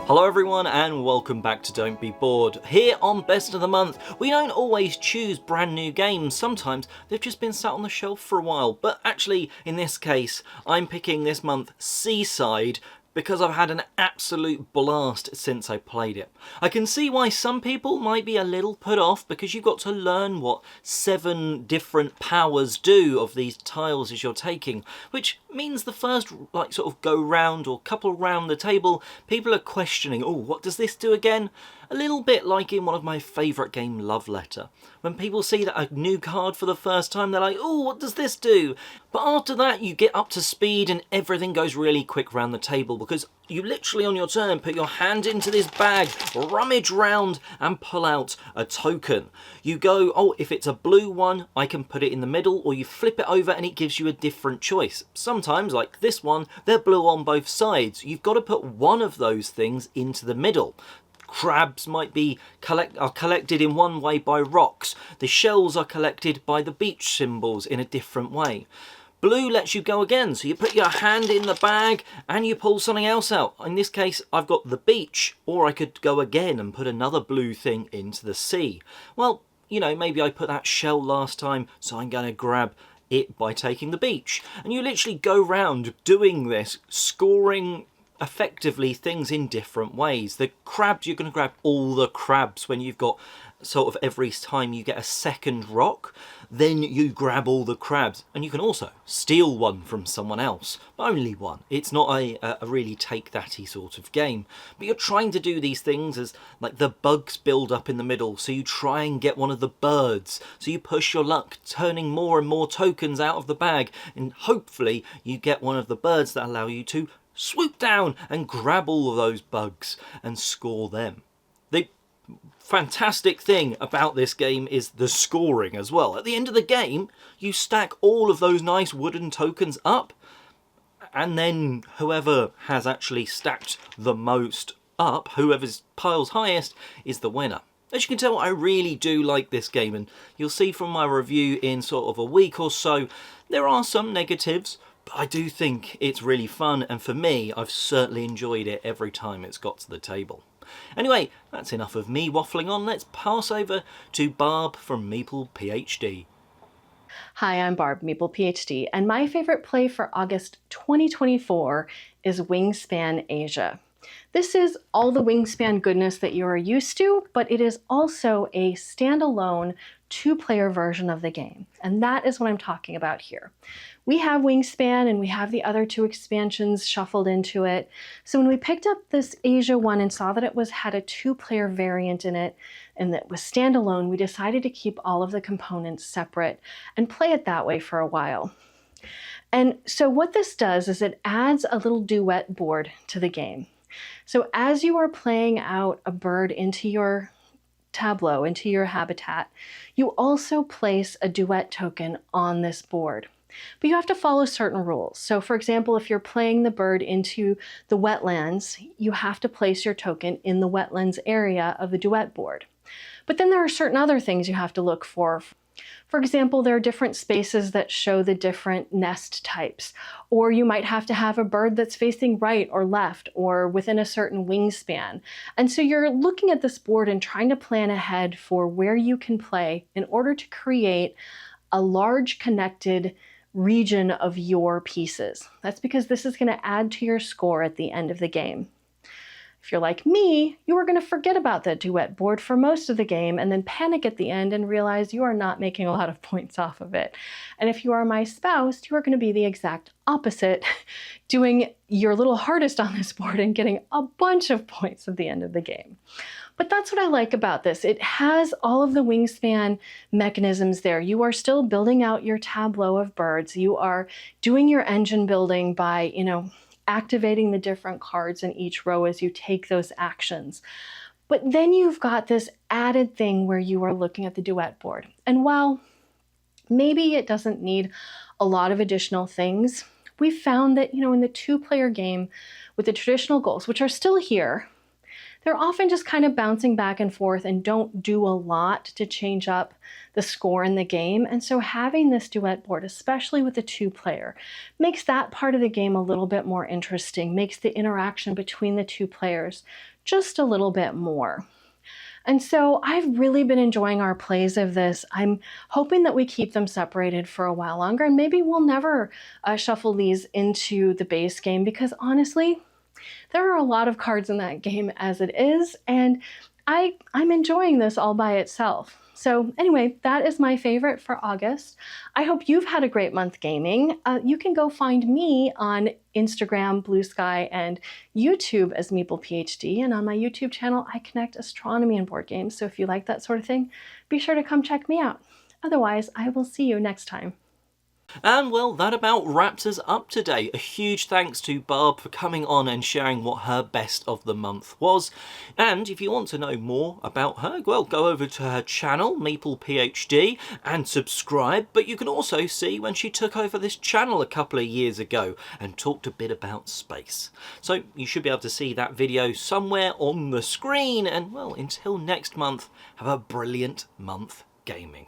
Hello everyone and welcome back to Don't Be Bored. Here on Best of the Month, we don't always choose brand new games. Sometimes they've just been sat on the shelf for a while. But actually, in this case, I'm picking this month Seaside because I've had an absolute blast since I played it. I can see why some people might be a little put off because you've got to learn what 7 different powers do of these tiles as you're taking, which means the first sort of go round or couple round the table, people are questioning, oh, what does this do again? A little bit like in one of my favourite game, Love Letter. When people see that a new card for the first time, they're like, oh, what does this do? But after that, you get up to speed and everything goes really quick round the table because you literally on your turn put your hand into this bag, rummage round and pull out a token. You go, oh, if it's a blue one, I can put it in the middle, or you flip it over and it gives you a different choice. Sometimes, like this one, they're blue on both sides. You've got to put one of those things into the middle. Crabs might be collected in one way by rocks. The shells are collected by the beach symbols in a different way. Blue lets you go again, so you put your hand in the bag and you pull something else out. In this case, I've got the beach, or I could go again and put another blue thing into the sea. Well, you know, maybe I put that shell last time, so I'm going to grab it by taking the beach. And you literally go round doing this, scoring effectively things in different ways. The crabs, you're going to grab all the crabs when you've got sort of every time you get a second rock, then you grab all the crabs. And you can also steal one from someone else, but only one. It's not a really take-thatty sort of game. But you're trying to do these things as like the bugs build up in the middle, so you try and get one of the birds. So you push your luck, turning more and more tokens out of the bag, and hopefully you get one of the birds that allow you to swoop down and grab all of those bugs and score them. The fantastic thing about this game is the scoring as well. At the end of the game, you stack all of those nice wooden tokens up, and then whoever has actually stacked the most up, whoever's pile's highest, is the winner. As you can tell, I really do like this game, and you'll see from my review in sort of a week or so, there are some negatives, but I do think it's really fun, and for me, I've certainly enjoyed it every time it's got to the table. Anyway, that's enough of me waffling on. Let's pass over to Barb from MeeplePhD. Hi, I'm Barb, MeeplePhD, and my favorite play for August 2024 is Wingspan Asia. This is all the Wingspan goodness that you are used to, but it is also a standalone 2-player version of the game, and that is what I'm talking about here. We have Wingspan and we have the other 2 expansions shuffled into it. So when we picked up this Asia one and saw that it had a 2-player variant in it and that was standalone, we decided to keep all of the components separate and play it that way for a while. And so what this does is it adds a little duet board to the game. So as you are playing out a bird into your tableau, into your habitat, you also place a duet token on this board. But you have to follow certain rules. So for example, if you're playing the bird into the wetlands, you have to place your token in the wetlands area of the duet board. But then there are certain other things you have to look for. For example, there are different spaces that show the different nest types, or you might have to have a bird that's facing right or left or within a certain wingspan. And so you're looking at this board and trying to plan ahead for where you can play in order to create a large connected region of your pieces. That's because this is going to add to your score at the end of the game. If you're like me, you are going to forget about the duet board for most of the game and then panic at the end and realize you are not making a lot of points off of it. And if you are my spouse, you are going to be the exact opposite, doing your little hardest on this board and getting a bunch of points at the end of the game. But that's what I like about this. It has all of the Wingspan mechanisms there. You are still building out your tableau of birds. You are doing your engine building by, activating the different cards in each row as you take those actions. But then you've got this added thing where you are looking at the duet board. And while maybe it doesn't need a lot of additional things, we found that, in the 2-player game with the traditional goals, which are still here, they're often just kind of bouncing back and forth and don't do a lot to change up the score in the game. And so having this duet board, especially with the 2-player, makes that part of the game a little bit more interesting, makes the interaction between the 2 players just a little bit more. And so I've really been enjoying our plays of this. I'm hoping that we keep them separated for a while longer, and maybe we'll never shuffle these into the base game, because honestly, there are a lot of cards in that game as it is, and I'm enjoying this all by itself. So anyway, that is my favorite for August. I hope you've had a great month gaming. You can go find me on Instagram, Blue Sky, and YouTube as MeeplePhD. And on my YouTube channel, I connect astronomy and board games. So if you like that sort of thing, be sure to come check me out. Otherwise, I will see you next time. And well, that about wraps us up today. A huge thanks to Barb for coming on and sharing what her best of the month was. And if you want to know more about her, well, go over to her channel, MeeplePhD, and subscribe. But you can also see when she took over this channel a couple of years ago and talked a bit about space. So you should be able to see that video somewhere on the screen. And well, until next month, have a brilliant month gaming.